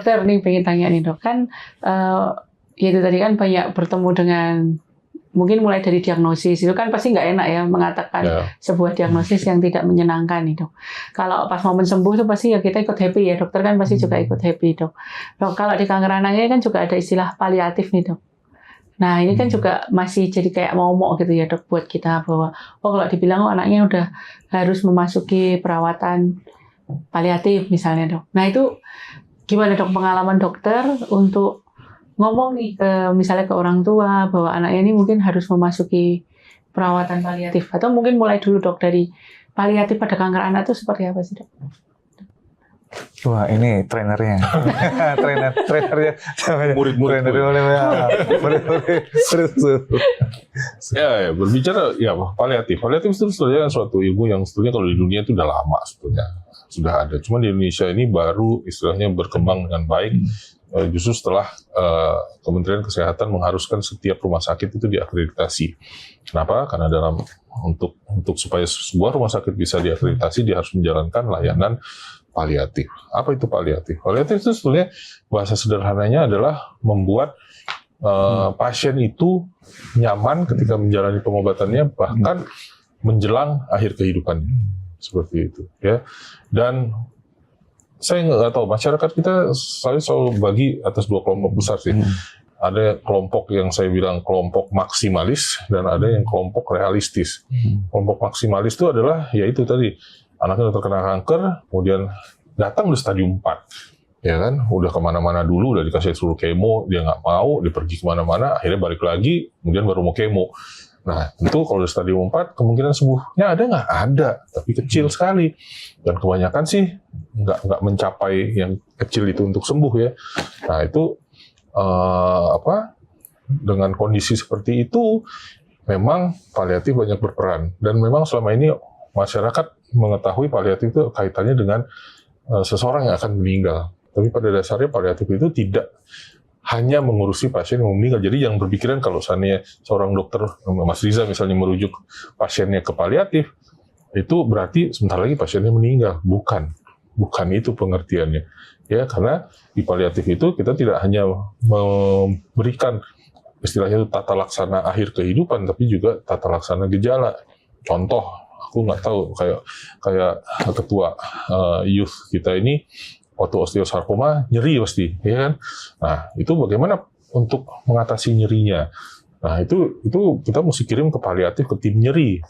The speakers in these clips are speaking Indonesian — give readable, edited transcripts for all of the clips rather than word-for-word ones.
dokter nih pengen tanya nih dok, kan ya itu tadi kan banyak bertemu dengan mungkin mulai dari diagnosis itu kan pasti nggak enak ya mengatakan sebuah diagnosis yang tidak menyenangkan itu. Kalau pas momen sembuh itu pasti ya kita ikut happy ya, dokter kan pasti juga ikut happy dok. Dok, kalau di kanker anaknya kan juga ada istilah paliatif nih dok. Nah ini kan juga masih jadi kayak momok gitu ya dok buat kita bahwa kalau dibilang anaknya udah harus memasuki perawatan paliatif misalnya dok. Nah itu gimana dok pengalaman dokter untuk ngomong nih misalnya ke orang tua bahwa anaknya ini mungkin harus memasuki perawatan paliatif, atau mungkin mulai dulu dok dari paliatif pada kanker anak itu seperti apa sih dok? Wah ini trainernya, trainernya, murid-murid. Ya, berbicara ya paliatif itu sebenarnya suatu ilmu yang sebetulnya kalau di dunia itu udah lama sebetulnya sudah ada. Cuma di Indonesia ini baru istilahnya berkembang dengan baik. Justru setelah Kementerian Kesehatan mengharuskan setiap rumah sakit itu diakreditasi. Kenapa? Karena untuk supaya sebuah rumah sakit bisa diakreditasi, dia harus menjalankan layanan paliatif. Apa itu paliatif? Paliatif itu sebetulnya bahasa sederhananya adalah membuat pasien itu nyaman ketika menjalani pengobatannya, bahkan menjelang akhir kehidupannya. Seperti itu, ya. Dan saya nggak tahu, masyarakat kita selalu bagi atas dua kelompok besar sih. Ada kelompok yang saya bilang kelompok maksimalis dan ada yang kelompok realistis. Kelompok maksimalis itu adalah yaitu tadi anaknya udah terkena kanker, kemudian datang di stadium 4, ya kan, udah kemana-mana dulu, udah dikasih suruh kemo, dia nggak mau, dia pergi kemana-mana, akhirnya balik lagi, kemudian baru mau kemo. Nah, tentu kalau di stadium 4, kemungkinan sembuhnya ada nggak? Ada, tapi kecil sekali. Dan kebanyakan sih nggak mencapai yang kecil itu untuk sembuh ya. Nah, itu dengan kondisi seperti itu, memang paliatif banyak berperan. Dan memang selama ini masyarakat mengetahui paliatif itu kaitannya dengan seseorang yang akan meninggal. Tapi pada dasarnya paliatif itu tidak hanya mengurusi pasien yang meninggal. Jadi yang berpikiran kalau seandainya seorang dokter, Mas Riza misalnya merujuk pasiennya ke paliatif, itu berarti sebentar lagi pasiennya meninggal. Bukan itu pengertiannya. Ya, karena di paliatif itu kita tidak hanya memberikan istilahnya itu tata laksana akhir kehidupan, tapi juga tata laksana gejala. Contoh, aku nggak tahu kayak ketua youth kita ini waktu osteosarkoma nyeri pasti, ya kan? Nah, itu bagaimana untuk mengatasi nyerinya? Nah, itu kita mesti kirim ke paliatif, ke tim nyeri.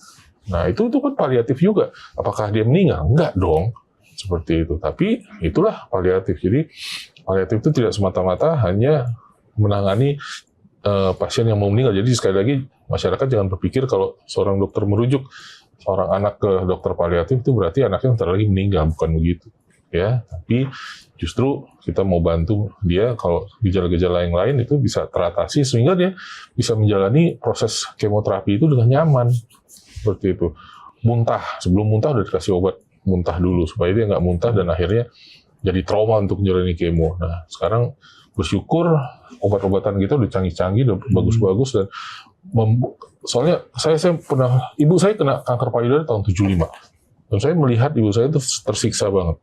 Nah, itu kan paliatif juga. Apakah dia meninggal? Enggak dong. Seperti itu. Tapi itulah paliatif. Jadi, paliatif itu tidak semata-mata hanya menangani pasien yang mau meninggal. Jadi, sekali lagi, masyarakat jangan berpikir kalau seorang dokter merujuk seorang anak ke dokter paliatif, itu berarti anaknya ntar lagi meninggal. Bukan begitu. Ya, tapi justru kita mau bantu dia kalau gejala-gejala yang lain itu bisa teratasi sehingga dia bisa menjalani proses kemoterapi itu dengan nyaman. Seperti itu. Muntah, sebelum muntah udah dikasih obat muntah dulu supaya dia nggak muntah dan akhirnya jadi trauma untuk menjalani kemo. Nah, sekarang bersyukur obat-obatan kita udah canggih-canggih, udah bagus-bagus dan soalnya saya pernah, ibu saya kena kanker payudara tahun 75 dan saya melihat ibu saya itu tersiksa banget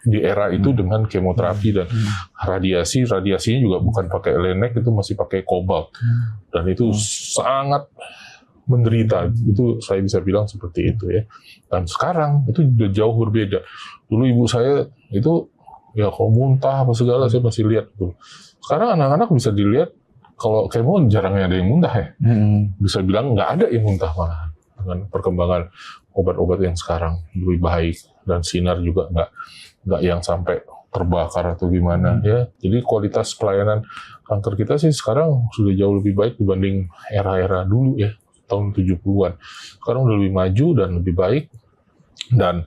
di era itu dengan kemoterapi dan radiasinya juga bukan pakai elenek, itu masih pakai kobalt dan itu sangat menderita. Itu saya bisa bilang seperti itu ya. Dan sekarang itu udah jauh berbeda. Dulu ibu saya itu ya kalau muntah apa segala saya masih lihat tuh. Sekarang anak-anak bisa dilihat kalau kemo jarang ada yang muntah ya. Bisa bilang nggak ada yang muntah malah dengan perkembangan obat-obat yang sekarang lebih baik dan sinar juga nggak yang sampai terbakar atau gimana ya. Jadi kualitas pelayanan kanker kita sih sekarang sudah jauh lebih baik dibanding era-era dulu ya, tahun 70-an. Sekarang udah lebih maju dan lebih baik. Dan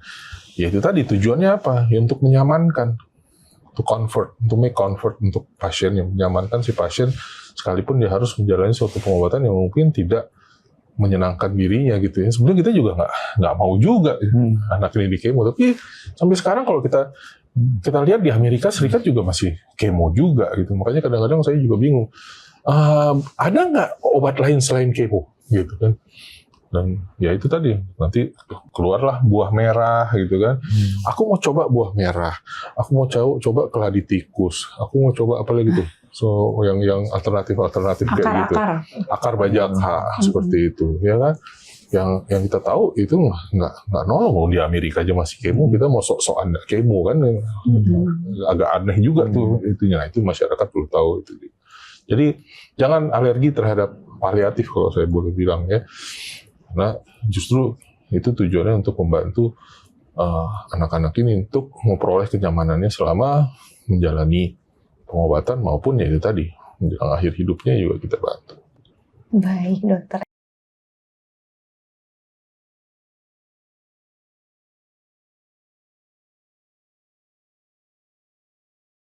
ya itu tadi tujuannya apa? Ya untuk menyamankan, untuk make comfort untuk pasien, yang menyamankan si pasien sekalipun dia harus menjalani suatu pengobatan yang mungkin tidak menyenangkan dirinya gitu ya. Sebenarnya kita juga nggak mau juga anak ini di kemo, tapi sampai sekarang kalau kita lihat di Amerika Serikat juga masih kemo juga gitu. Makanya kadang-kadang saya juga bingung, ada nggak obat lain selain kemo gitu kan? Dan ya itu tadi, nanti keluarlah buah merah gitu kan. Aku mau coba buah merah, aku mau coba keladi tikus, aku mau coba apa lagi tuh. So yang alternatif kayak gitu. Akar bajaka seperti itu, ya kan. Yang kita tahu itu nggak nolong. Mau di Amerika aja masih kemo, kita mau sok-sokan nggak kemo kan. Agak aneh juga tuh itunya. Itu masyarakat perlu tahu itu. Jadi jangan alergi terhadap paliatif kalau saya boleh bilang ya. Karena justru itu tujuannya untuk membantu anak-anak ini untuk memperoleh kenyamanannya selama menjalani pengobatan maupun ya itu tadi menjelang akhir hidupnya juga kita bantu. Baik dokter.